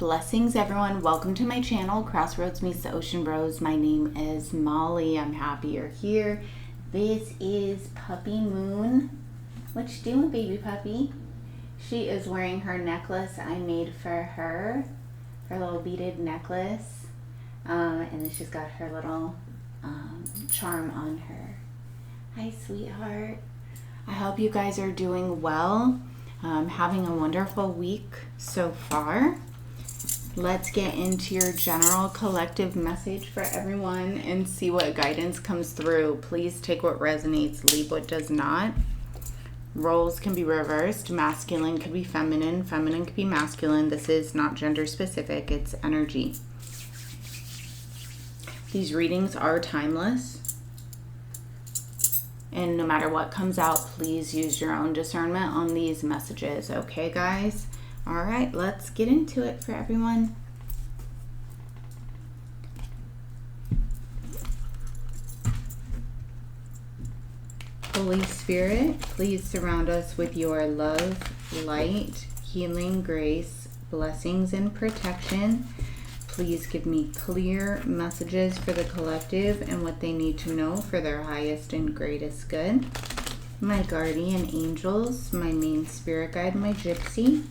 Blessings, everyone. Welcome to my channel, Crossroads Meets the Ocean Bros. My name is Molly. I'm happy you're here. This is Puppy Moon. What you doing, baby puppy? She is wearing her necklace I made for her little beaded necklace. And then she's got her little charm on her. Hi, sweetheart. I hope you guys are doing well. Having a wonderful week so far. Let's get into your general collective message for everyone and see what guidance comes through. Please take what resonates, leave what does not. Roles can be reversed. Masculine could be feminine. Feminine could be masculine. This is not gender specific. It's energy. These readings are timeless. And no matter what comes out, please use your own discernment on these messages. Okay, guys? All right, let's get into it for everyone. Holy Spirit, please surround us with your love, light, healing, grace, blessings, and protection. Please give me clear messages for the collective and what they need to know for their highest and greatest good. My guardian angels, my main spirit guide, my gypsy,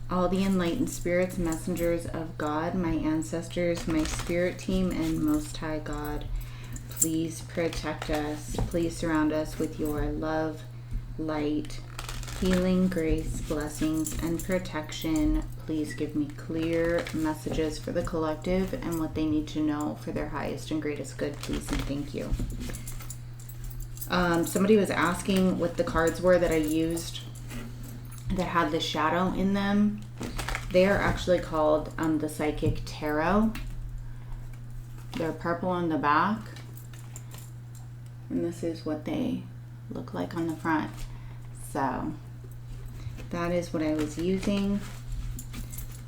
all the enlightened spirits, messengers of God, my ancestors, my spirit team, and Most High God. Please protect us. Please surround us with your love, light, healing, grace, blessings, and protection. Please give me clear messages for the collective and what they need to know for their highest and greatest good, please, and thank you. Somebody was asking what the cards were that I used that had the shadow in them. They are actually called the Psychic Tarot. They're purple on the back. And this is what they look like on the front. So that is what I was using.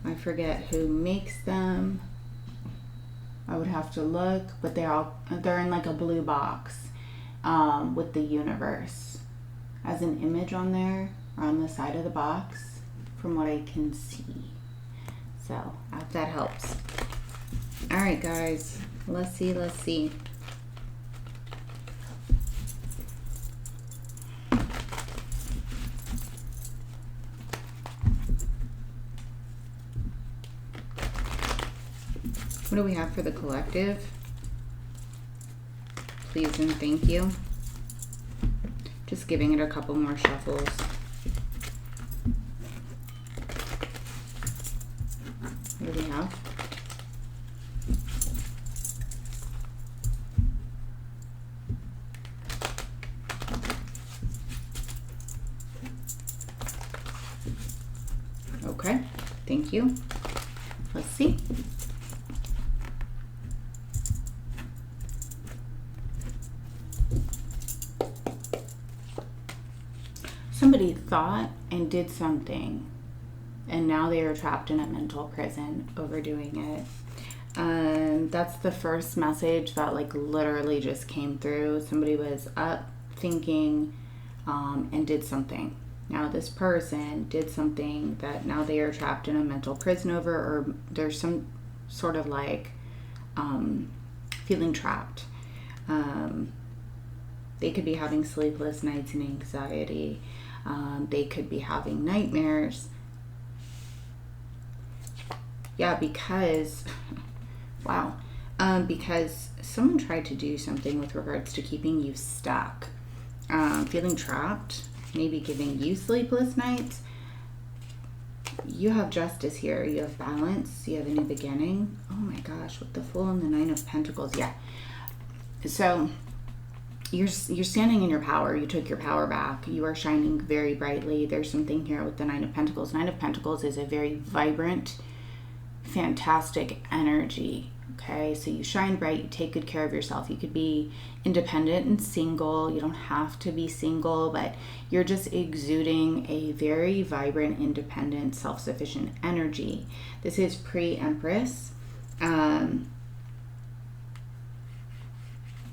I forget who makes them. I would have to look, but they're in like a blue box with the universe as an image on there or on the side of the box from what I can see. So I hope that helps. All right, guys, let's see. What do we have for the collective? Please and thank you. Just giving it a couple more shuffles. What do we have? Okay, thank you. Let's see. Somebody thought and did something, and now they are trapped in a mental prison overdoing it. That's the first message that like literally just came through. Somebody was up thinking and did something. Now this person did something that now they are trapped in a mental prison over, or there's some sort of like feeling trapped. They could be having sleepless nights and anxiety. They could be having nightmares. Yeah, because, wow. Because someone tried to do something with regards to keeping you stuck. Feeling trapped, maybe giving you sleepless nights. You have justice here. You have balance. You have a new beginning. Oh my gosh, with the Fool and the Nine of Pentacles. Yeah. So you're standing in your power. You took your power back. You are shining very brightly. There's something here with the Nine of Pentacles. Nine of Pentacles is a very vibrant, fantastic energy. Okay, so you shine bright. You take good care of yourself. You could be independent and single. You don't have to be single, but you're just exuding a very vibrant, independent, self-sufficient energy. This is pre-Empress.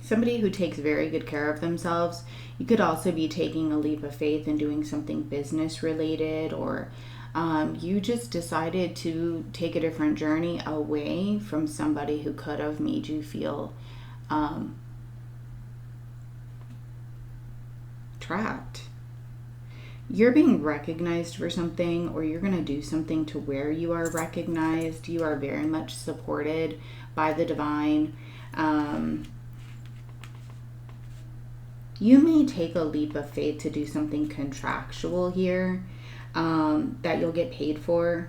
Somebody who takes very good care of themselves. You could also be taking a leap of faith and doing something business related, or You just decided to take a different journey away from somebody who could have made you feel trapped. You're being recognized for something, or you're going to do something to where you are recognized. You are very much supported by the divine. You may take a leap of faith to do something contractual here that you'll get paid for.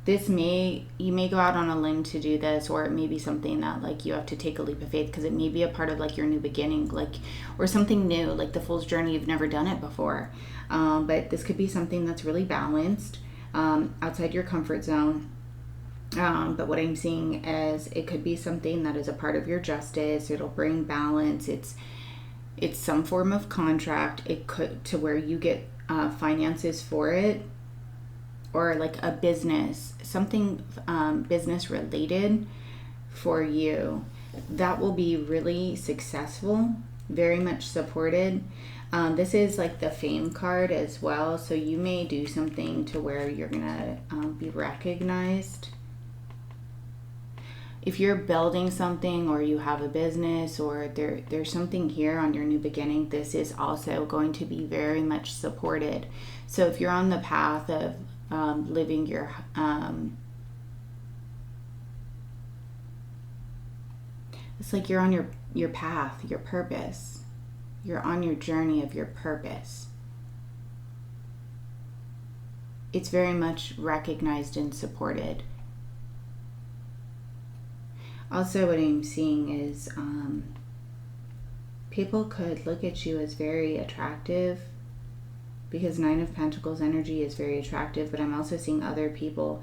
You may go out on a limb to do this, or it may be something that like you have to take a leap of faith because it may be a part of like your new beginning, like, or something new, like the Fool's Journey. You've never done it before, but this could be something that's really balanced, outside your comfort zone. But what I'm seeing is it could be something that is a part of your justice. It'll bring balance. It's some form of contract. It could to where you get finances for it, or like a business, something business related for you that will be really successful, very much supported. This is like the fame card as well, so you may do something to where you're gonna be recognized. If you're building something, or you have a business, or there's something here on your new beginning, this is also going to be very much supported. So if you're on the path of living your it's like you're on your path, your purpose. You're on your journey of your purpose. It's very much recognized and supported. Also, what I'm seeing is people could look at you as very attractive, because Nine of Pentacles energy is very attractive, but I'm also seeing other people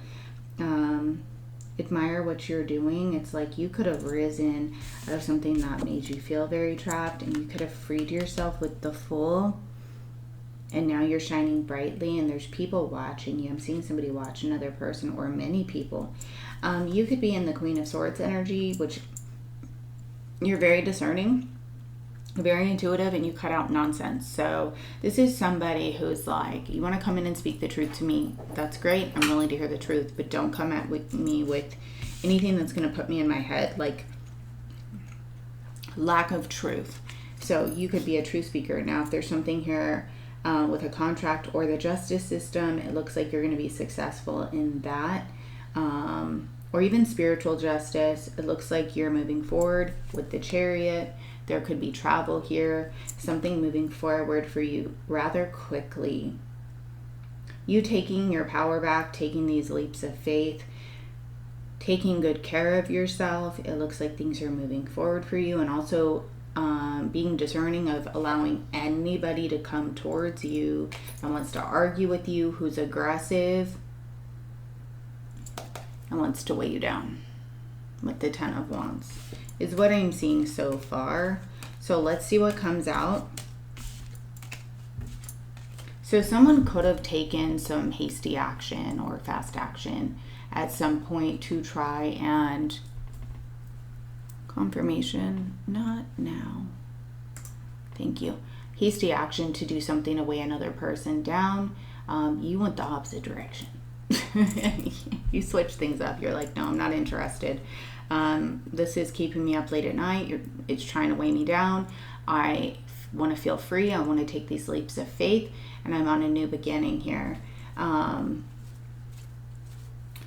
admire what you're doing. It's like you could have risen out of something that made you feel very trapped, and you could have freed yourself with the Fool, and now you're shining brightly, and there's people watching you. I'm seeing somebody watch another person, or many people. You could be in the Queen of Swords energy, which you're very discerning, very intuitive, and you cut out nonsense. So this is somebody who's like, you want to come in and speak the truth to me, that's great, I'm willing to hear the truth, but don't come at me with anything that's going to put me in my head, like lack of truth. So you could be a truth speaker. Now if there's something here with a contract or the justice system, it looks like you're going to be successful in that, or even spiritual justice. It looks like you're moving forward with the Chariot. There could be travel here, something moving forward for you rather quickly. You taking your power back, taking these leaps of faith, taking good care of yourself. It looks like things are moving forward for you, and also being discerning of allowing anybody to come towards you and wants to argue with you, who's aggressive and wants to weigh you down with the Ten of Wands, is what I'm seeing so far. So let's see what comes out. So someone could have taken some hasty action or fast action at some point to try and confirmation, not now. Thank you. Hasty action to do something to weigh another person down. You went the opposite direction. You switch things up. You're like, no, I'm not interested. This is keeping me up late at night. It's trying to weigh me down. I want to feel free. I want to take these leaps of faith, and I'm on a new beginning here.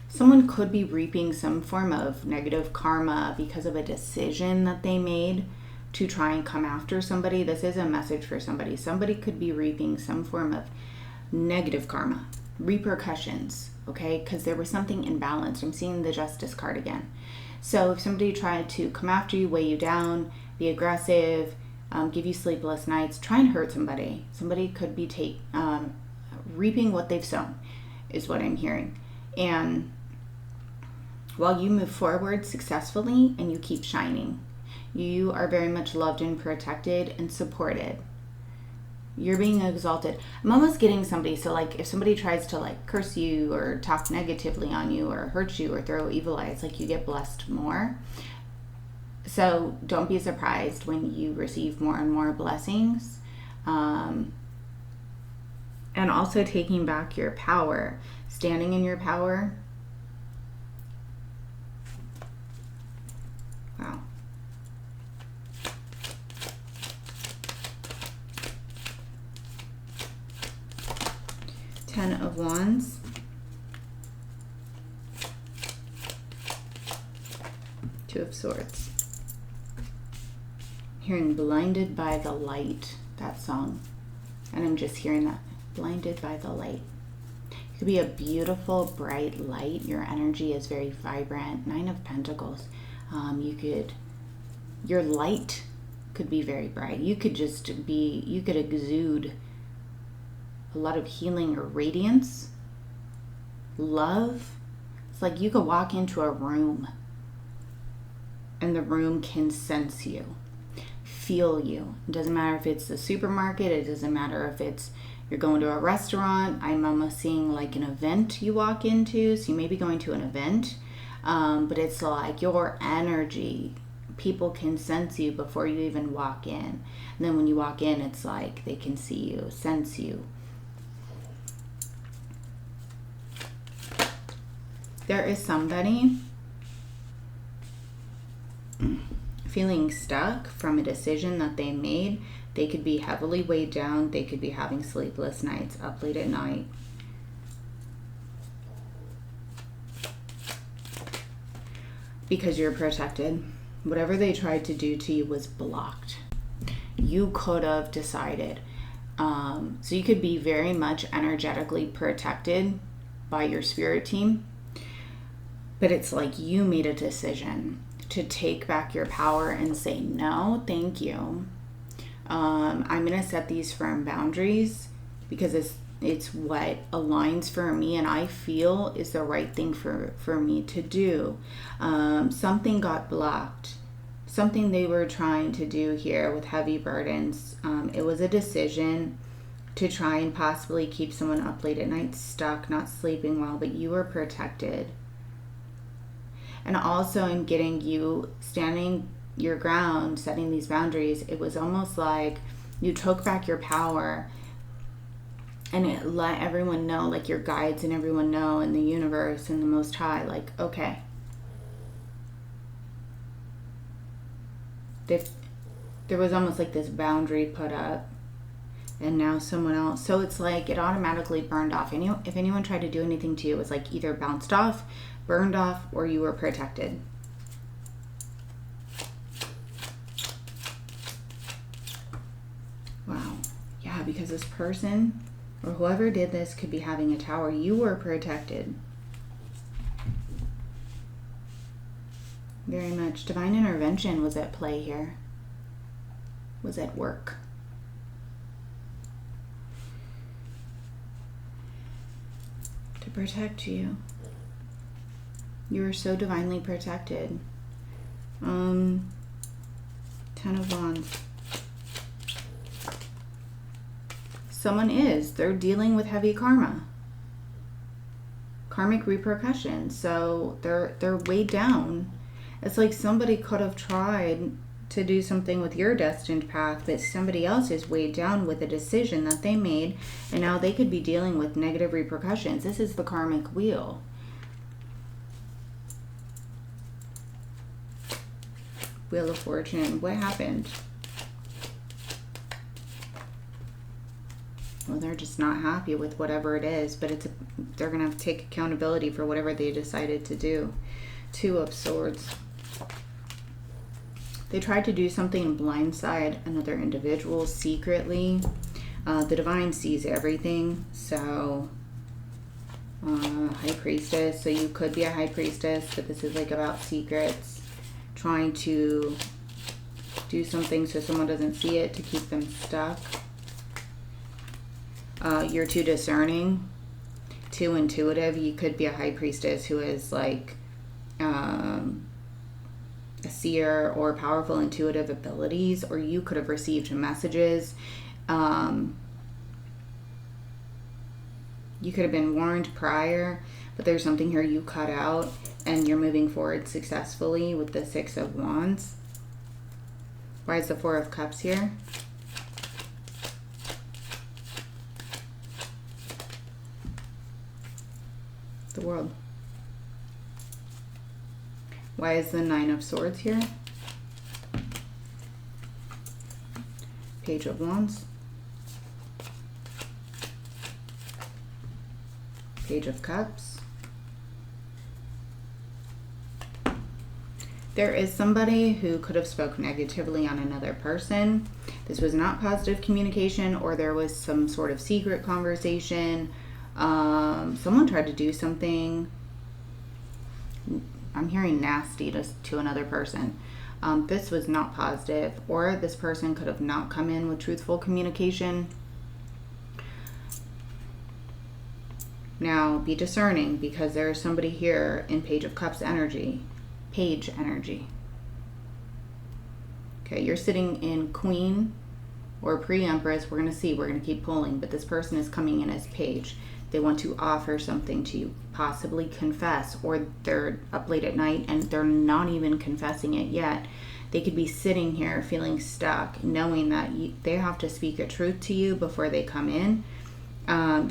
Someone could be reaping some form of negative karma because of a decision that they made to try and come after somebody. This is a message for somebody. Somebody could be reaping some form of negative karma, repercussions, okay? Because there was something imbalanced. I'm seeing the Justice card again. So if somebody tried to come after you, weigh you down, be aggressive, give you sleepless nights, try and hurt somebody. Somebody could be reaping what they've sown, is what I'm hearing. And while you move forward successfully and you keep shining, you are very much loved and protected and supported. You're being exalted. I'm almost getting somebody, so like if somebody tries to like curse you or talk negatively on you or hurt you or throw evil eyes, like you get blessed more. So don't be surprised when you receive more and more blessings. And also taking back your power, standing in your power. Wow. Ten of Wands. Two of Swords. Hearing Blinded by the Light, that song. And I'm just hearing that. Blinded by the light. It could be a beautiful, bright light. Your energy is very vibrant. Nine of Pentacles. Your light could be very bright. You could exude a lot of healing or radiance, love. It's like you could walk into a room and the room can sense you, feel you. It doesn't matter if it's the supermarket. It doesn't matter if you're going to a restaurant. I'm almost seeing like an event you walk into. So you may be going to an event, but it's like your energy. People can sense you before you even walk in. And then when you walk in, it's like they can see you, sense you. There is somebody feeling stuck from a decision that they made. They could be heavily weighed down. They could be having sleepless nights, up late at night. Because you're protected. Whatever they tried to do to you was blocked. You could have decided. So you could be very much energetically protected by your spirit team. But it's like you made a decision to take back your power and say, no, thank you. I'm going to set these firm boundaries because it's what aligns for me and I feel is the right thing for me to do. Something got blocked. Something they were trying to do here with heavy burdens. It was a decision to try and possibly keep someone up late at night, stuck, not sleeping well, but you were protected. And also in getting you standing your ground, setting these boundaries, it was almost like you took back your power and it let everyone know, like your guides and everyone know in the universe and the Most High, like, okay. There was almost like this boundary put up and now someone else. So it's like it automatically burned off. And if anyone tried to do anything to you, it was like either bounced off, burned off, or you were protected. Wow. Yeah, because this person or whoever did this could be having a tower. You were protected. Very much. Divine intervention was at play here. Was at work. To protect you. You are so divinely protected. 10 of Wands. Someone they're dealing with heavy karma. Karmic repercussions. So they're weighed down. It's like somebody could have tried to do something with your destined path, but somebody else is weighed down with a decision that they made, and now they could be dealing with negative repercussions. This is the karmic wheel. Wheel of Fortune. What happened? Well, they're just not happy with whatever it is, but they're going to have to take accountability for whatever they decided to do. Two of Swords. They tried to do something and blindside another individual secretly. The Divine sees everything. So, High Priestess. So you could be a High Priestess, but this is like about secrets. Trying to do something so someone doesn't see it to keep them stuck. You're too discerning, too intuitive. You could be a High Priestess who is like a seer or powerful intuitive abilities, or you could have received messages. You could have been warned prior, but there's something here you cut out and you're moving forward successfully with the Six of Wands. Why is the Four of Cups here? The World. Why is the Nine of Swords here? Page of Wands. Page of Cups. There is somebody who could have spoke negatively on another person. This was not positive communication, or there was some sort of secret conversation. Someone tried to do something. I'm hearing nasty to another person. This was not positive, or this person could have not come in with truthful communication. Now, be discerning, because there is somebody here in Page of Cups energy. Page energy. Okay, you're sitting in Queen or Pre-Empress. We're going to see. We're going to keep pulling. But this person is coming in as Page. They want to offer something to you, possibly confess, or they're up late at night and they're not even confessing it yet. They could be sitting here feeling stuck, knowing that they have to speak a truth to you before they come in.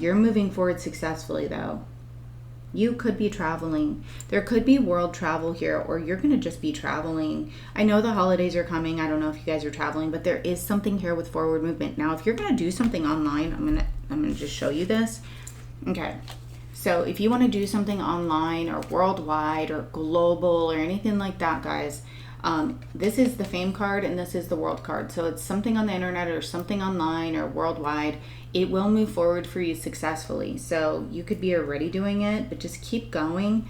You're moving forward successfully, though. You could be traveling. There could be world travel here, or you're going to just be traveling. I know the holidays are coming. I don't know if you guys are traveling, but there is something here with forward movement. Now, if you're going to do something online, I'm going to just show you this. Okay. So if you want to do something online or worldwide or global or anything like that, guys, this is the Fame card and this is the World card. So it's something on the internet or something online or worldwide. It will move forward for you successfully. So you could be already doing it, but just keep going,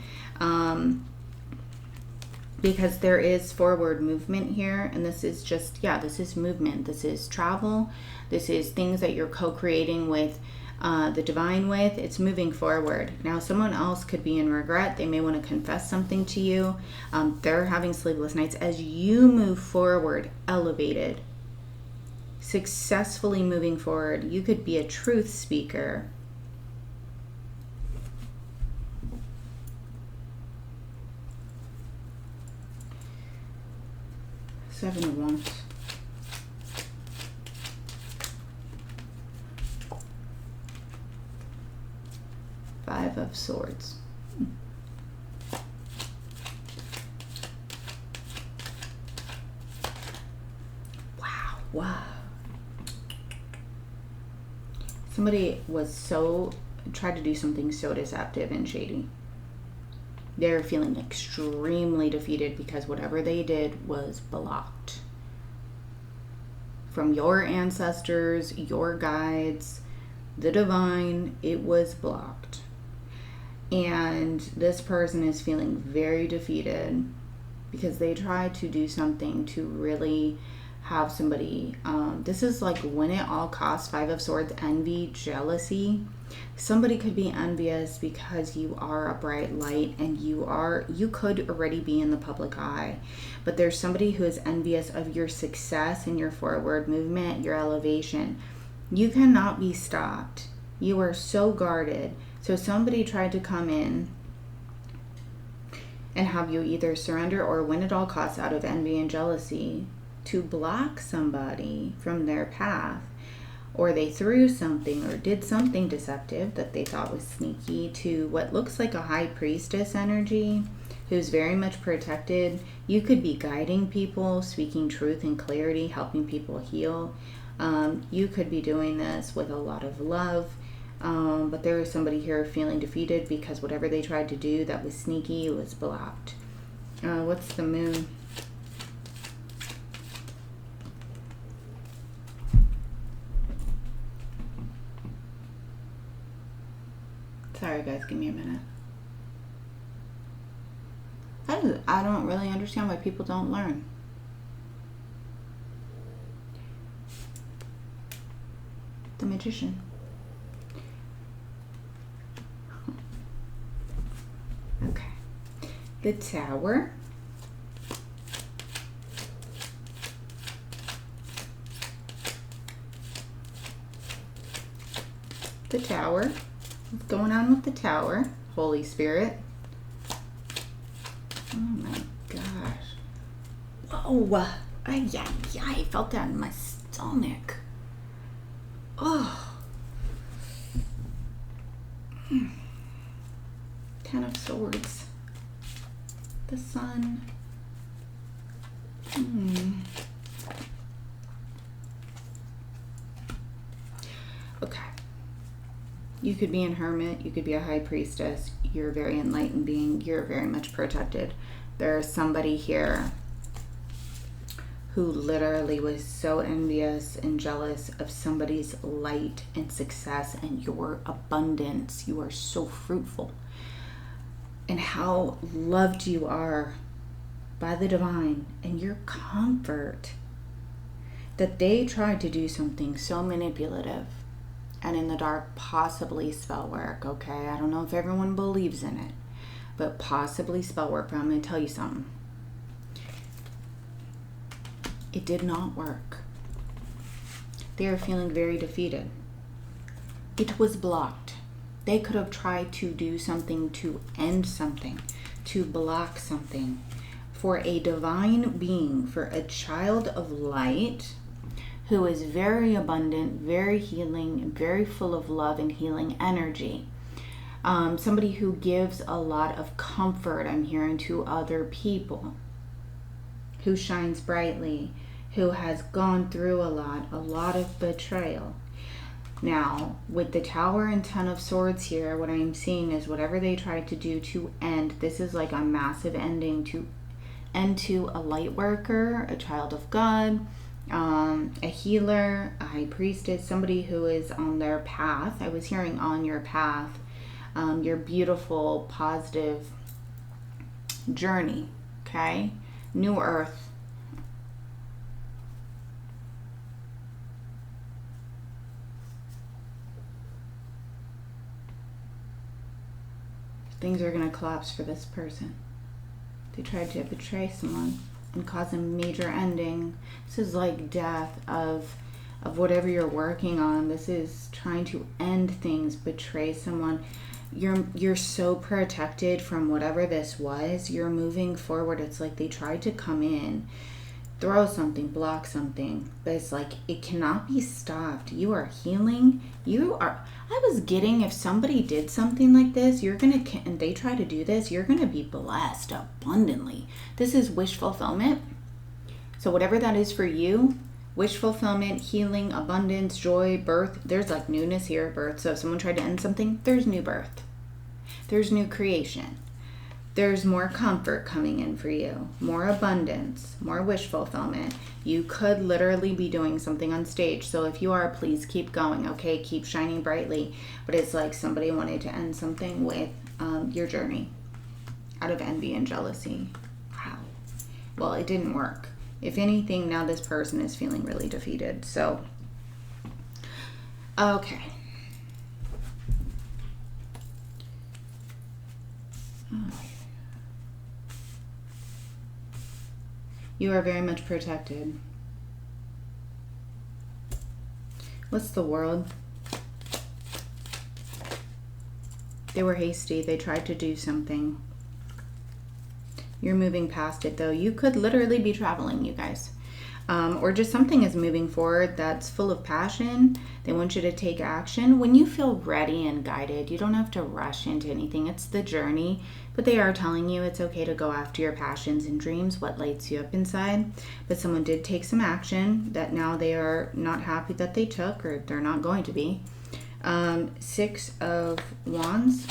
because there is forward movement here. And this is just, this is movement. This is travel. This is things that you're co-creating with the divine with. It's moving forward. Now, someone else could be in regret. They may want to confess something to you. They're having sleepless nights as you move forward, elevated, successfully moving forward. You could be a truth speaker. Seven of Wands. Five of Swords. Wow. Somebody tried to do something so deceptive and shady. They're feeling extremely defeated because whatever they did was blocked. From your ancestors, your guides, the divine, it was blocked. And this person is feeling very defeated because they tried to do something to really have somebody, this is like when it all costs. Five of Swords, envy, jealousy. Somebody could be envious because you are a bright light and you could already be in the public eye, but there's somebody who is envious of your success and your forward movement, your elevation. You cannot be stopped. You are so guarded. So somebody tried to come in and have you either surrender or win at all costs out of envy and jealousy to block somebody from their path, or they threw something or did something deceptive that they thought was sneaky to what looks like a high priestess energy who's very much protected. You could be guiding people, speaking truth and clarity, helping people heal. You could be doing this with a lot of love, but there is somebody here feeling defeated because whatever they tried to do that was sneaky was blocked. What's the Moon? Sorry guys, give me a minute. I don't really understand why people don't learn. The Magician. Okay. The Tower. The Tower. What's going on with the Tower? Holy Spirit. Oh my gosh. Whoa. I felt that in my stomach. Oh. Ten of Swords. The Sun. Okay. You could be a hermit. You could be a high priestess. You're a very enlightened being. You're very much protected. There's somebody here who literally was so envious and jealous of somebody's light and success and your abundance. You are so fruitful. And how loved you are by the divine and your comfort, that they tried to do something so manipulative and in the dark, possibly spell work, okay? I don't know if everyone believes in it, but possibly spell work. But I'm going to tell you something. It did not work. They are feeling very defeated. It was blocked. They could have tried to do something to end something, to block something. For a divine being, for a child of light who is very abundant, very healing, very full of love and healing energy. Somebody who gives a lot of comfort, I'm hearing, to other people. Who shines brightly, who has gone through a lot of betrayal. Now, with the Tower and Ten of Swords here, what I'm seeing is whatever they tried to do to end, this is like a massive ending to end to a light worker, a child of God, a healer, a high priestess, somebody who is on their path. I was hearing on your path, your beautiful, positive journey, okay? New earth. Things are going to collapse for this person. They tried to betray someone and cause a major ending. This is like death of whatever you're working on. This is trying to end things, betray someone. You're so protected from whatever this was. You're moving forward. It's like they tried to come in, throw something, block something, but it's like it cannot be stopped. You are healing. I was getting, if somebody did something like this, and they try to do this, you're gonna be blessed abundantly. This is wish fulfillment. So whatever that is for you, wish fulfillment, healing, abundance, joy, birth. There's like newness here, birth. So if someone tried to end something, there's new birth. There's new creation. There's more comfort coming in for you, more abundance, more wish fulfillment. You could literally be doing something on stage. So if you are, please keep going, okay? Keep shining brightly. But it's like somebody wanted to end something with your journey out of envy and jealousy. Wow. Well, it didn't work. If anything, now this person is feeling really defeated. So, okay. You are very much protected. What's the world? They were hasty. They tried to do something. You're moving past it, though. You could literally be traveling, you guys. Or just something is moving forward that's full of passion. They want you to take action. When you feel ready and guided, you don't have to rush into anything. It's the journey. But they are telling you it's okay to go after your passions and dreams, what lights you up inside. But someone did take some action that now they are not happy that they took, or they're not going to be. 6 of Wands.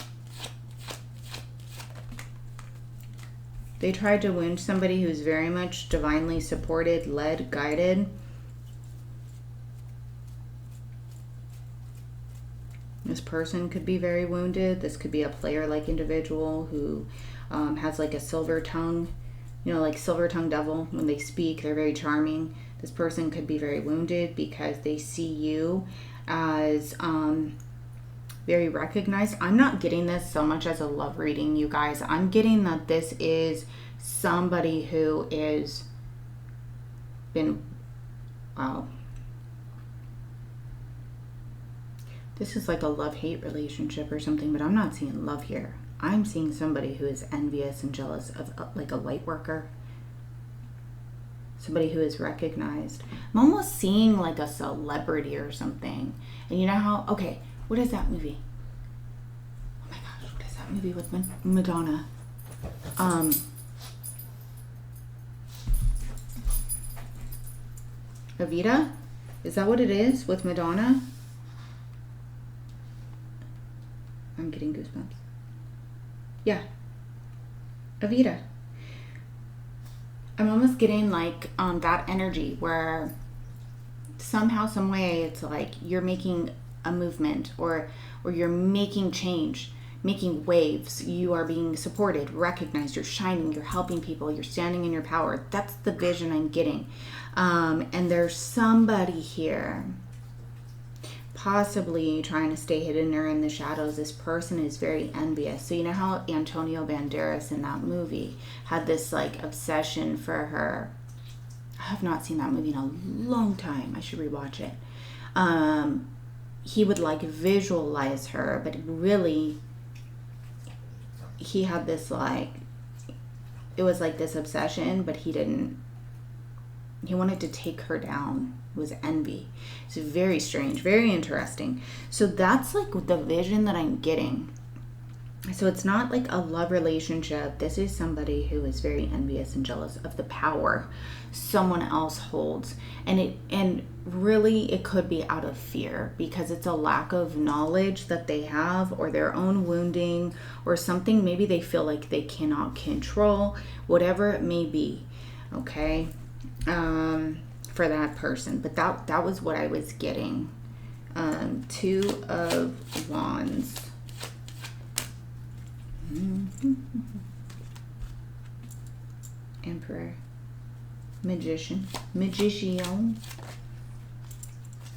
They tried to wound somebody who's very much divinely supported, led, guided. This person could be very wounded. This could be a player-like individual who has like a silver tongue, you know, like silver tongue devil. When they speak, they're very charming. This person could be very wounded because they see you as very recognized. I'm not getting this so much as a love reading, you guys. I'm getting that this is somebody who is been, wow. This is like a love-hate relationship or something, but I'm not seeing love here. I'm seeing somebody who is envious and jealous of like a light worker. Somebody who is recognized. I'm almost seeing like a celebrity or something. And you know how, okay, what is that movie? Oh my gosh, what is that movie with Madonna. Evita? Is that what it is with Madonna? I'm getting goosebumps. Yeah. Evita. I'm almost getting like that energy where somehow, some way, it's like you're making a movement or you're making change, making waves. You are being supported, recognized, you're shining, you're helping people, you're standing in your power. That's the vision I'm getting. And there's somebody here possibly trying to stay hidden or in the shadows. This person is very envious. So you know how Antonio Banderas in that movie had this like obsession for her. I have not seen that movie in a long time. I should rewatch it. He would like visualize her, but really he had this like, it was like this obsession, but he wanted to take her down. It was envy. It's very strange, very interesting. So that's like the vision that I'm getting. So it's not like a love relationship. This is somebody who is very envious and jealous of the power someone else holds. And really it could be out of fear, because it's a lack of knowledge that they have, or their own wounding, or something maybe they feel like they cannot control, whatever it may be. Okay. For that person. But that was what I was getting. Two of Wands. Emperor. Magician.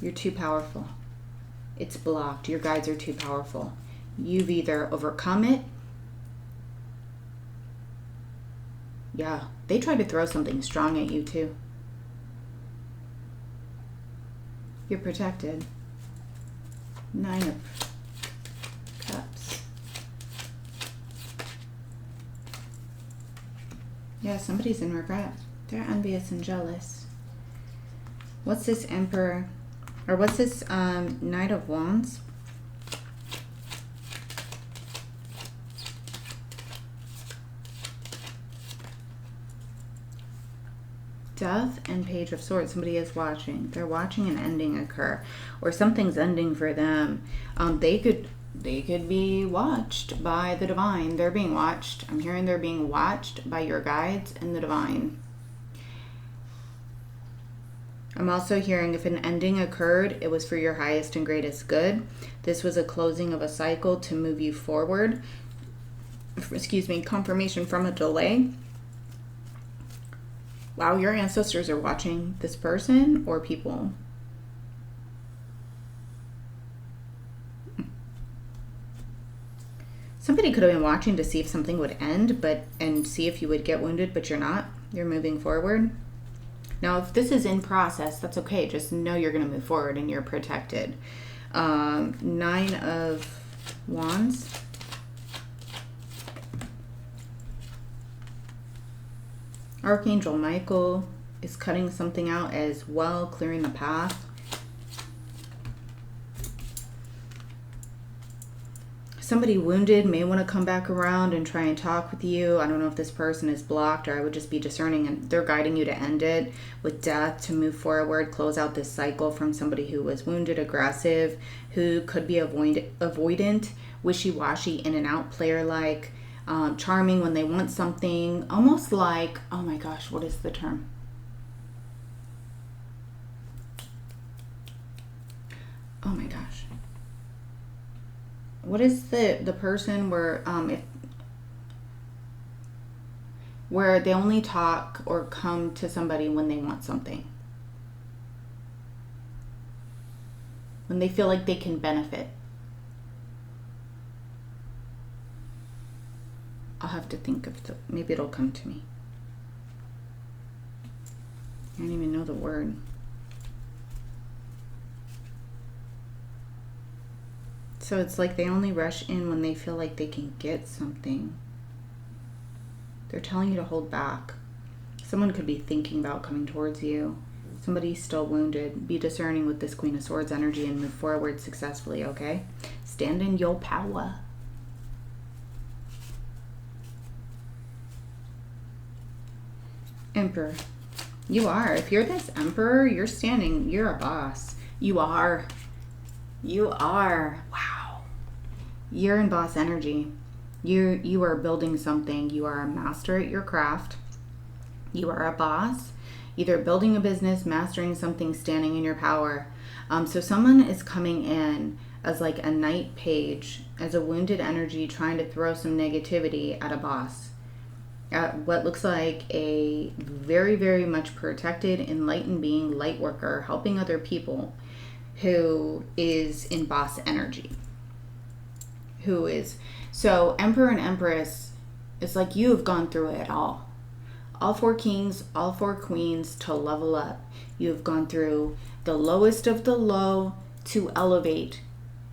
You're too powerful. It's blocked. Your guides are too powerful. You've either overcome it. Yeah, they tried to throw something strong at you too. You're protected. 9 of Cups. Yeah, somebody's in regret. They're envious and jealous. What's this Emperor? Or what's this Knight of Wands? Death and Page of Swords. Somebody is watching. They're watching an ending occur, or something's ending for them. They could be watched by the divine. They're being watched. I'm hearing they're being watched by your guides and the divine. I'm also hearing if an ending occurred, it was for your highest and greatest good. This was a closing of a cycle to move you forward. Excuse me, confirmation from a delay. Wow, your ancestors are watching this person or people. Somebody could have been watching to see if something would end, and see if you would get wounded, but you're not. You're moving forward. Now, if this is in process, that's okay. Just know you're going to move forward and you're protected. 9 of Wands. Archangel Michael is cutting something out as well, clearing the path. Somebody wounded may want to come back around and try and talk with you. I don't know if this person is blocked, or I would just be discerning, and they're guiding you to end it with death, to move forward, close out this cycle from somebody who was wounded, aggressive, who could be avoidant, wishy-washy, in and out, player-like, charming when they want something, almost like, oh my gosh, what is the term? Oh my gosh. What is the person where where they only talk or come to somebody when they want something? When they feel like they can benefit. I'll have to think of maybe it'll come to me. I don't even know the word. So it's like they only rush in when they feel like they can get something. They're telling you to hold back. Someone could be thinking about coming towards you. Somebody's still wounded. Be discerning with this Queen of Swords energy and move forward successfully, okay? Stand in your power. Emperor. You are. If you're this Emperor, you're standing, you're a boss. You are. You are. Wow. You're in boss energy. You are building something. You are a master at your craft. You are a boss. Either building a business, mastering something, standing in your power. So someone is coming in as like a knight page, as a wounded energy, trying to throw some negativity at a boss. At what looks like a very, very much protected, enlightened being, light worker, helping other people, who is in boss energy. Who is, so Emperor and Empress, it's like you have gone through it all. All 4 kings, all 4 queens to level up. You have gone through the lowest of the low to elevate.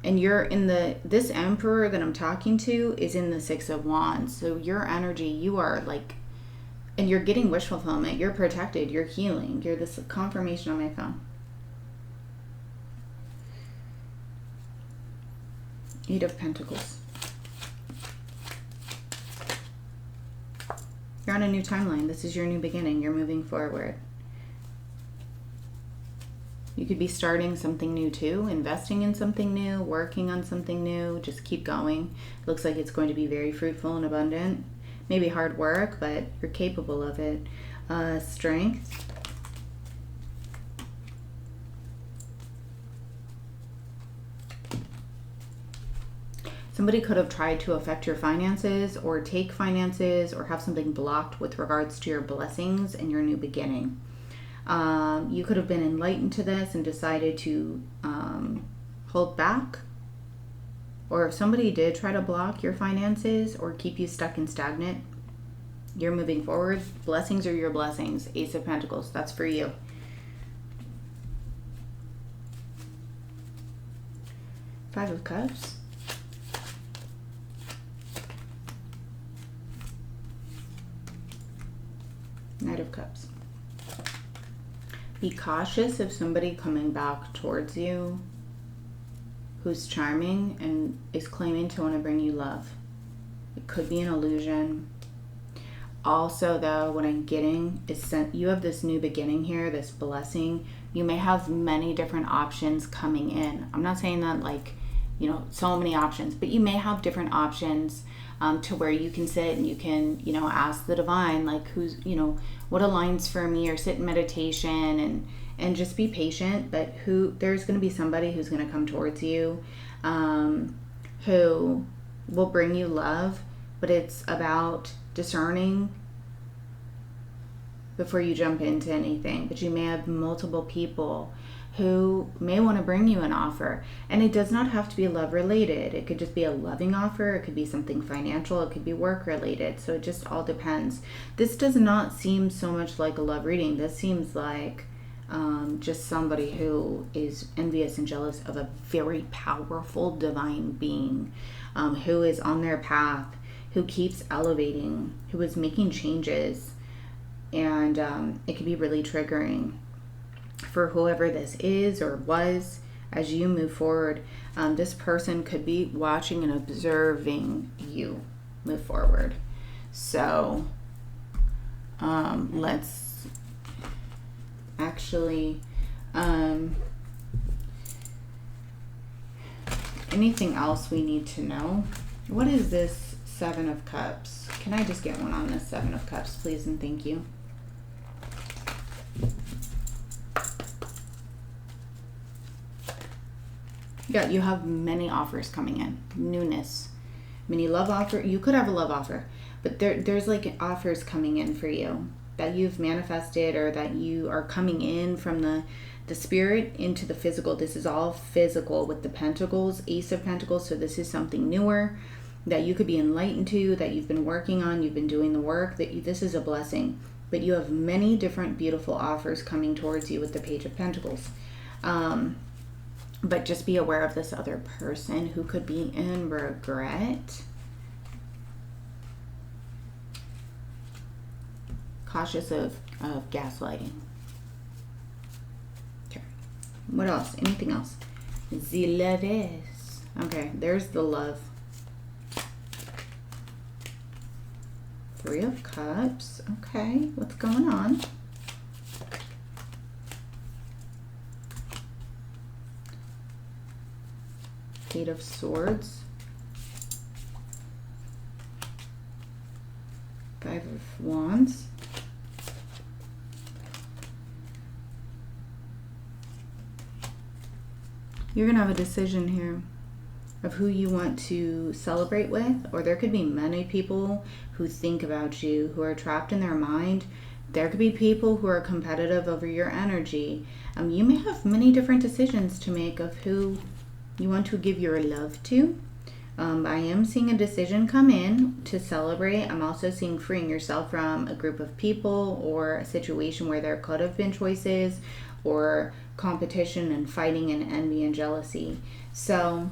And you're in this Emperor that I'm talking to is in the 6 of Wands. So your energy, you are like, and you're getting wish fulfillment. You're protected. You're healing. You're this confirmation on my phone. 8 of Pentacles. You're on a new timeline. This is your new beginning. You're moving forward. You could be starting something new too, investing in something new, working on something new. Just keep going. Looks like it's going to be very fruitful and abundant. Maybe hard work, but you're capable of it. Strength. Somebody could have tried to affect your finances or take finances or have something blocked with regards to your blessings and your new beginning. You could have been enlightened to this and decided to hold back. Or if somebody did try to block your finances or keep you stuck and stagnant, you're moving forward. Blessings are your blessings. Ace of Pentacles, that's for you. Five of Cups. Knight of Cups. Be cautious of somebody coming back towards you who's charming and is claiming to want to bring you love. It could be an illusion. Also, though, what I'm getting is you have this new beginning here, this blessing. You may have many different options coming in. I'm not saying that like, you know, so many options, but you may have different options to where you can sit and you can, you know, ask the divine, like, who's, you know, what aligns for me, or sit in meditation and just be patient. But there's going to be somebody who's going to come towards you, who will bring you love, but it's about discerning before you jump into anything. But you may have multiple people who may want to bring you an offer, and it does not have to be love related. It could just be a loving offer. It could be something financial. It could be work related. So it just all depends. This does not seem so much like a love reading. This seems like just somebody who is envious and jealous of a very powerful divine being, who is on their path, who keeps elevating, who is making changes. And it can be really triggering for whoever this is or was as you move forward. This person could be watching and observing you move forward. So let's actually, anything else we need to know? What is this Seven of Cups? Can I just get one on this Seven of Cups, please, and thank you? Yeah, you have many offers coming in. Newness. Many love offer. You could have a love offer, but there's like offers coming in for you that you've manifested, or that you are coming in from the spirit into the physical. This is all physical with the Pentacles, Ace of Pentacles. So this is something newer that you could be enlightened to, that you've been working on. You've been doing the work. This is a blessing. But you have many different beautiful offers coming towards you with the Page of Pentacles. But just be aware of this other person who could be in regret. Cautious of gaslighting. Okay. What else? Anything else? The loves. Okay, there's the love. Three of Cups. Okay, what's going on? Eight of Swords. Five of Wands. You're going to have a decision here of who you want to celebrate with, or there could be many people who think about you, who are trapped in their mind. There could be people who are competitive over your energy. You may have many different decisions to make of who you want to give your love to. I am seeing a decision come in to celebrate. I'm also seeing freeing yourself from a group of people or a situation where there could have been choices or competition and fighting and envy and jealousy. So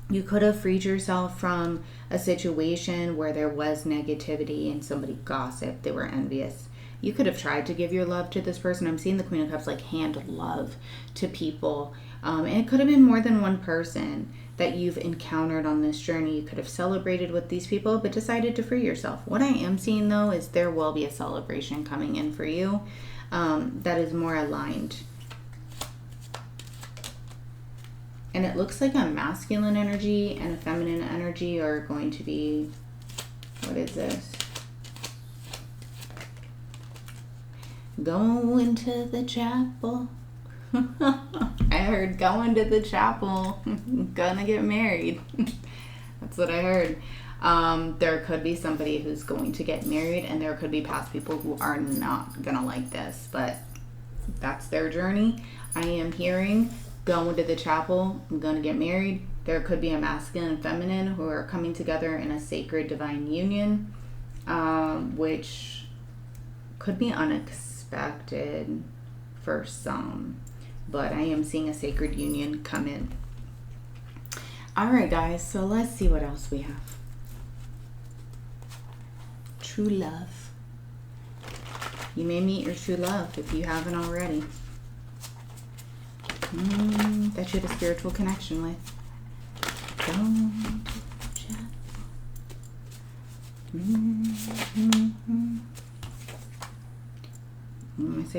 you could have freed yourself from a situation where there was negativity and somebody gossiped, they were envious. You could have tried to give your love to this person. I'm seeing the Queen of Cups like hand love to people. And it could have been more than one person that you've encountered on this journey. You could have celebrated with these people, but decided to free yourself. What I am seeing though is there will be a celebration coming in for you that is more aligned. And it looks like a masculine energy and a feminine energy are going to be, what is this? Go into the chapel. I heard go into the chapel. Gonna get married. That's what I heard. There could be somebody who's going to get married, and there could be past people who are not gonna like this, but that's their journey. I am hearing go into the chapel. I'm gonna get married. There could be a masculine and feminine who are coming together in a sacred divine union, which could be unexpected for some, but I am seeing a sacred union come in. All right, guys, so let's see what else we have. True love. You may meet your true love if you haven't already. That you have a spiritual connection with. Don't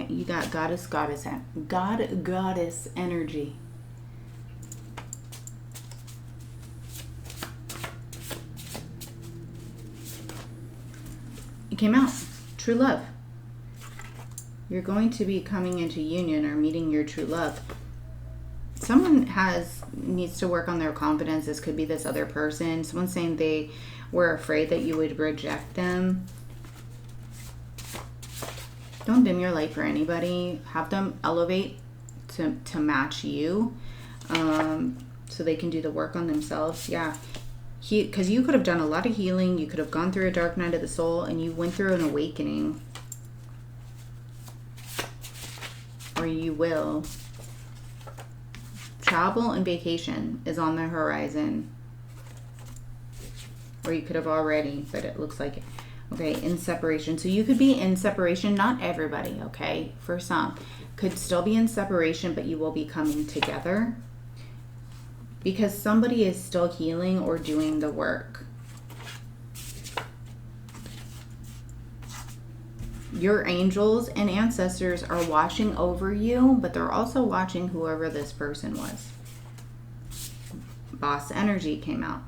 you got goddess energy. It came out. True love. You're going to be coming into union or meeting your true love. Someone needs to work on their confidence. This could be this other person. Someone's saying they were afraid that you would reject them. Don't dim your light for anybody. Have them elevate to match you, so they can do the work on themselves. Yeah, because you could have done a lot of healing. You could have gone through a dark night of the soul, and you went through an awakening, or you will. Travel and vacation is on the horizon, or you could have already, but it looks like it. Okay, in separation. So you could be in separation. Not everybody, okay? For some. Could still be in separation, but you will be coming together. Because somebody is still healing or doing the work. Your angels and ancestors are watching over you, but they're also watching whoever this person was. Boss energy came out.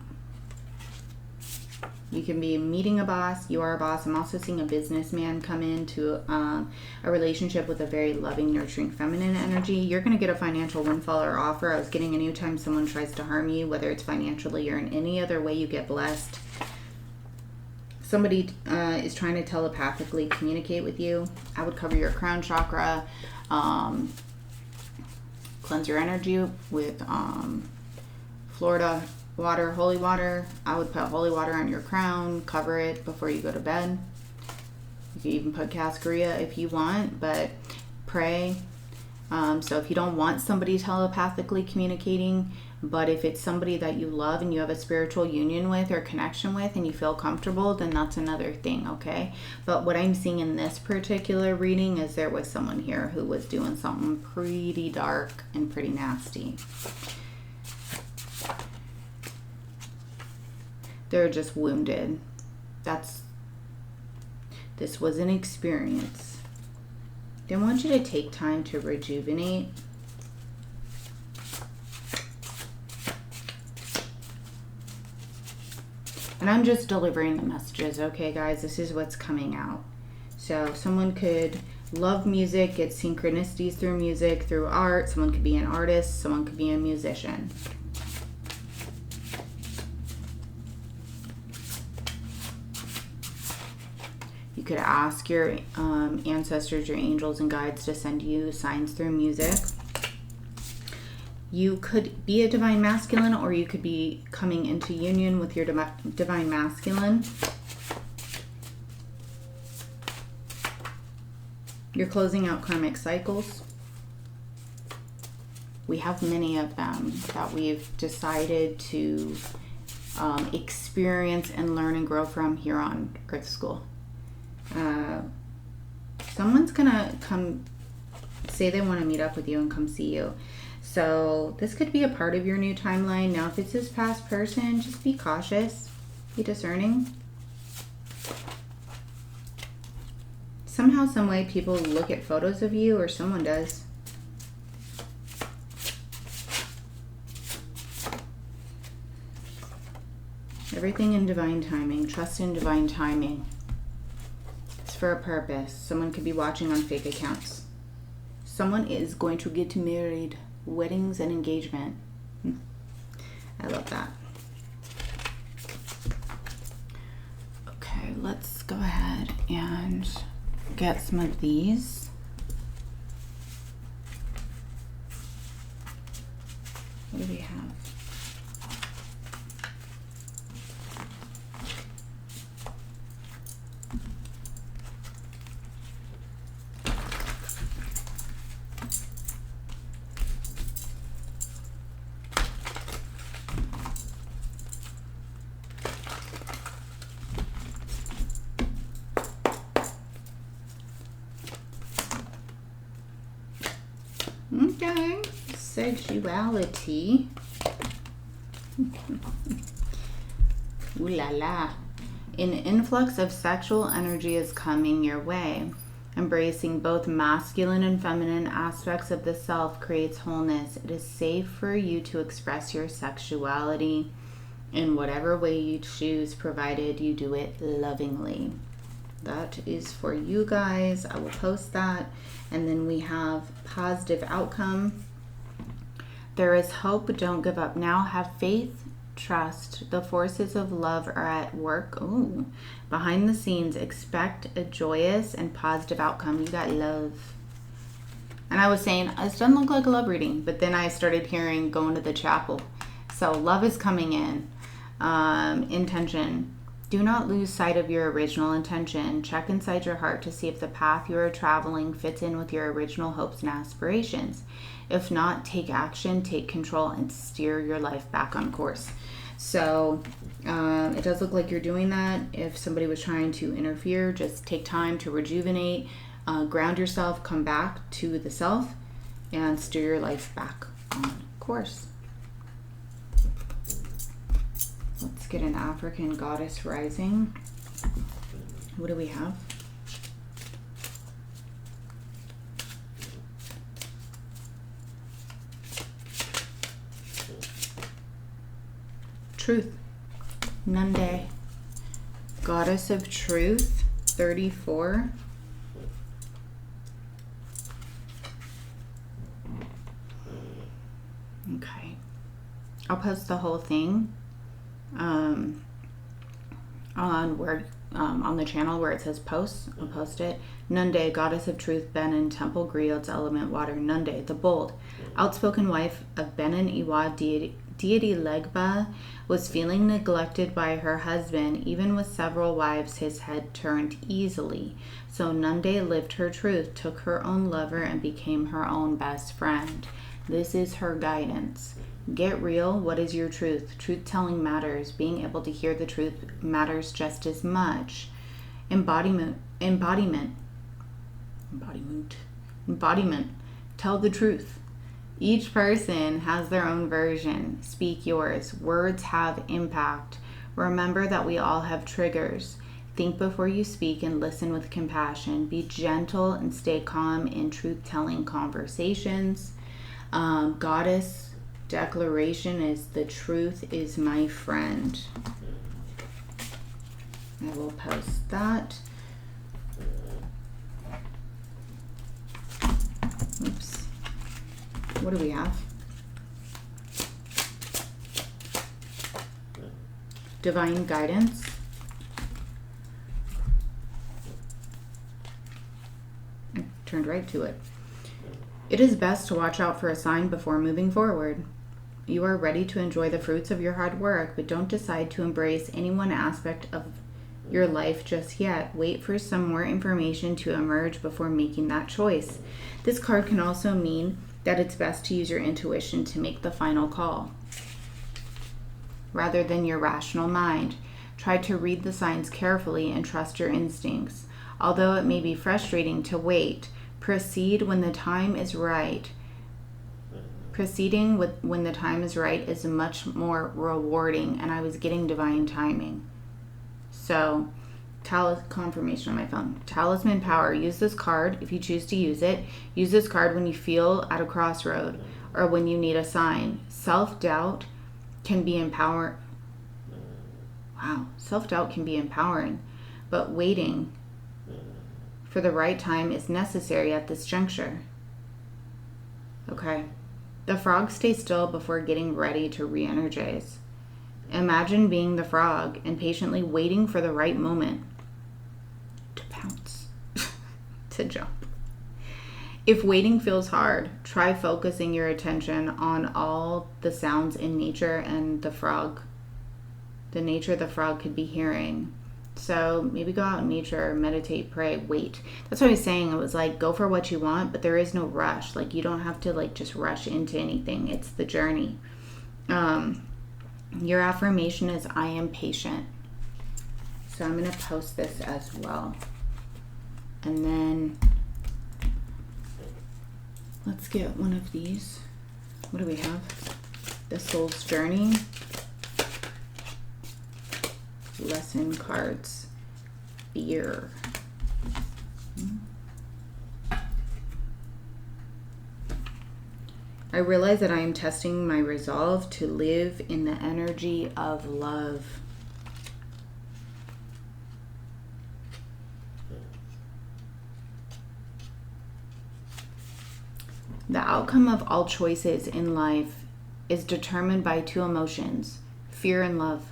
You can be meeting a boss. You are a boss. I'm also seeing a businessman come into a relationship with a very loving, nurturing, feminine energy. You're going to get a financial windfall or offer. I was getting anytime someone tries to harm you, whether it's financially or in any other way, you get blessed. Somebody is trying to telepathically communicate with you. I would cover your crown chakra. Cleanse your energy with Florida water, holy water. I would put holy water on your crown, cover it before you go to bed. You can even put cascarilla if you want, but pray. So if you don't want somebody telepathically communicating, but if it's somebody that you love and you have a spiritual union with or connection with and you feel comfortable, then that's another thing, okay? But what I'm seeing in this particular reading is there was someone here who was doing something pretty dark and pretty nasty. They're just wounded. That's This was an experience. They want you to take time to rejuvenate. And I'm just delivering the messages, okay, guys? This is what's coming out. So someone could love music, get synchronicities through music, through art. Someone could be an artist. Someone could be a musician. You could ask your ancestors, your angels and guides to send you signs through music. You could be a divine masculine, or you could be coming into union with your divine masculine. You're closing out karmic cycles. We have many of them that we've decided to experience and learn and grow from here on Earth School. Someone's gonna come say they want to meet up with you and come see you. So this could be a part of your new timeline. Now, if it's this past person, just be cautious, be discerning. Somehow, some way, people look at photos of you, or someone does. Everything in divine timing. Trust in divine timing. It's for a purpose. Someone could be watching on fake accounts. Someone is going to get married. Weddings and engagement. I love that. Okay, let's go ahead and get some of these. What do we have? Okay, sexuality. Ooh la la. An influx of sexual energy is coming your way. Embracing both masculine and feminine aspects of the self creates wholeness. It is safe for you to express your sexuality in whatever way you choose, provided you do it lovingly. That is for you guys. I will post that. And then we have positive outcome. There is hope. Don't give up now. Have faith. Trust. The forces of love are at work. Ooh. Behind the scenes, expect a joyous and positive outcome. You got love. And I was saying, this doesn't look like a love reading. But then I started hearing going to the chapel. So love is coming in. Intention. Do not lose sight of your original intention. Check inside your heart to see if the path you are traveling fits in with your original hopes and aspirations. If not, take action, take control, and steer your life back on course. So it does look like you're doing that. If somebody was trying to interfere, just take time to rejuvenate, ground yourself, come back to the self, and steer your life back on course. Let's get an African goddess rising. What do we have? Truth. Nande. Goddess of Truth. 34. Okay. I'll post the whole thing on the channel where it says posts. I'll post it. Nunde, goddess of truth, Benin, temple griots, element water. Nunde, the bold, outspoken wife of Benin Iwa deity Legba, was feeling neglected by her husband. Even with several wives, his head turned easily. So Nunde lived her truth, took her own lover, and became her own best friend. This is her guidance. Get real. What is your truth? Truth telling matters. Being able to hear the truth matters just as much. Embodiment. Tell the truth. Each person has their own version. Speak yours. Words have impact. Remember that we all have triggers. Think before you speak and listen with compassion. Be gentle and stay calm in truth-telling conversations. Goddess declaration is the truth is my friend. I will post that. Oops. What do we have? Divine guidance. I turned right to it. It is best to watch out for a sign before moving forward. You are ready to enjoy the fruits of your hard work, but don't decide to embrace any one aspect of your life just yet. Wait for some more information to emerge before making that choice. This card can also mean that it's best to use your intuition to make the final call, rather than your rational mind. Try to read the signs carefully and trust your instincts. Although it may be frustrating to wait, proceed when the time is right. Proceeding when the time is right is much more rewarding, and I was getting divine timing. So, confirmation on my phone. Talisman power. Use this card if you choose to use it. Use this card when you feel at a crossroad or when you need a sign. Self-doubt can be empowering. Wow, self-doubt can be empowering, but waiting for the right time is necessary at this juncture. Okay. The frog stays still before getting ready to re-energize. Imagine being the frog and patiently waiting for the right moment to pounce, to jump. If waiting feels hard, try focusing your attention on all the sounds in nature and the nature the frog could be hearing. So maybe go out in nature, meditate, pray, wait. That's what I was saying. It was like, go for what you want, but there is no rush. Like, you don't have to like just rush into anything. It's the journey. Your affirmation is, I am patient. So I'm going to post this as well. And then let's get one of these. What do we have? The Soul's Journey. Lesson cards. Fear. I realize that I am testing my resolve to live in the energy of love. The outcome of all choices in life is determined by two emotions, fear and love.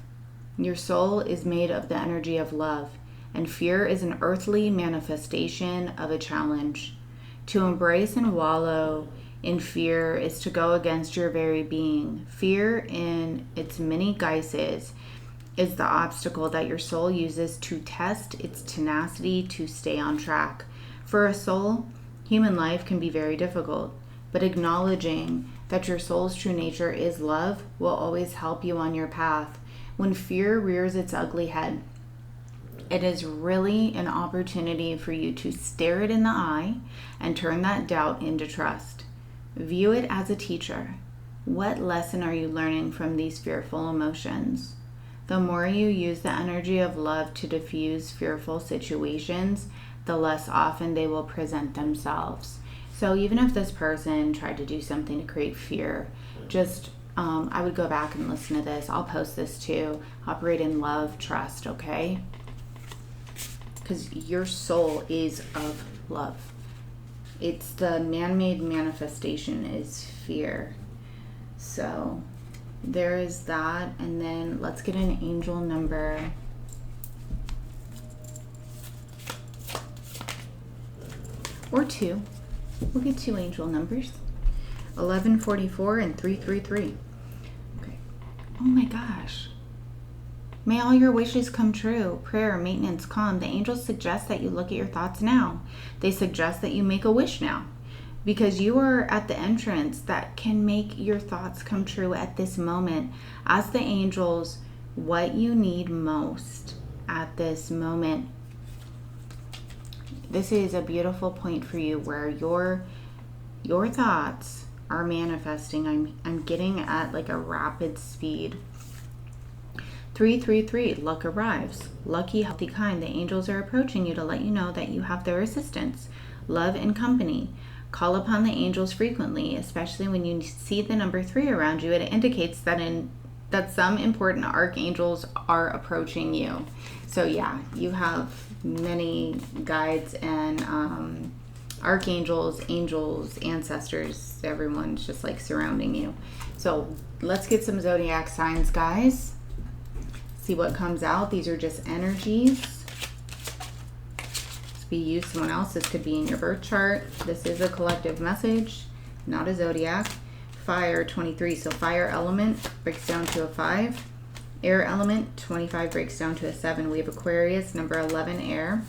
Your soul is made of the energy of love, and fear is an earthly manifestation of a challenge. To embrace and wallow in fear is to go against your very being. Fear, in its many guises, is the obstacle that your soul uses to test its tenacity to stay on track. For a soul, human life can be very difficult, but acknowledging that your soul's true nature is love will always help you on your path. When fear rears its ugly head, it is really an opportunity for you to stare it in the eye and turn that doubt into trust. View it as a teacher. What lesson are you learning from these fearful emotions? The more you use the energy of love to diffuse fearful situations, the less often they will present themselves. So even if this person tried to do something to create fear, just I would go back and listen to this. I'll post this too. Operate in love, trust, okay? Because your soul is of love. It's the man-made manifestation is fear. So there is that. And then let's get an angel number. Or two. We'll get two angel numbers. 1144 and 333. Okay. Oh my gosh. May all your wishes come true. Prayer, maintenance, calm. The angels suggest that you look at your thoughts now. They suggest that you make a wish now, because you are at the entrance that can make your thoughts come true at this moment. Ask the angels what you need most at this moment. This is a beautiful point for you where your thoughts are manifesting. I'm getting at like a rapid speed. 333, luck arrives. Lucky, healthy, kind. The angels are approaching you to let you know that you have their assistance, love, and company. Call upon the angels frequently, especially when you see the number 3 around you. It indicates that some important archangels are approaching you. So yeah, you have many guides and archangels, angels, ancestors, everyone's just like surrounding you. So let's get some zodiac signs, guys. See what comes out. These are just energies. This be you, someone else. This could be in your birth chart. This is a collective message, not a zodiac. Fire, 23. So fire element breaks down to a 5. Air element, 25, breaks down to a 7. We have Aquarius, number 11, air.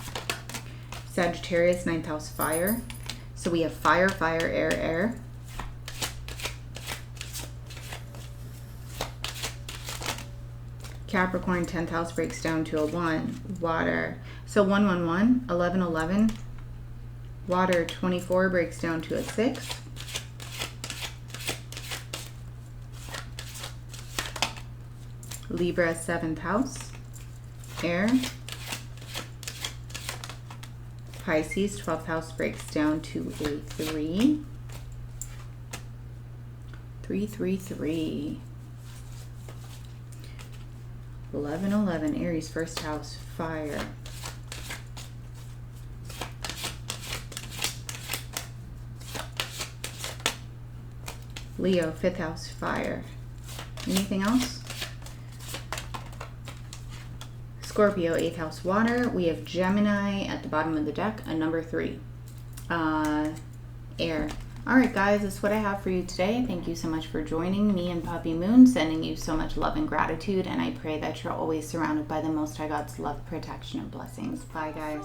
Sagittarius, 9th house, fire. So we have fire, fire, air, air. Capricorn, 10th house, breaks down to a 1. Water. So 111, 1111. Water, 24, breaks down to a 6. Libra, 7th house, air. Pisces, 12th house, breaks down to a 3. 333. 1111, Aries, 1st house, fire. Leo, 5th house, fire. Anything else? Scorpio, 8th house, water. We have Gemini at the bottom of the deck, a number 3. Air. All right, guys, that's what I have for you today. Thank you so much for joining me and Puppy Moon, sending you so much love and gratitude, and I pray that you're always surrounded by the Most High God's love, protection, and blessings. Bye, guys.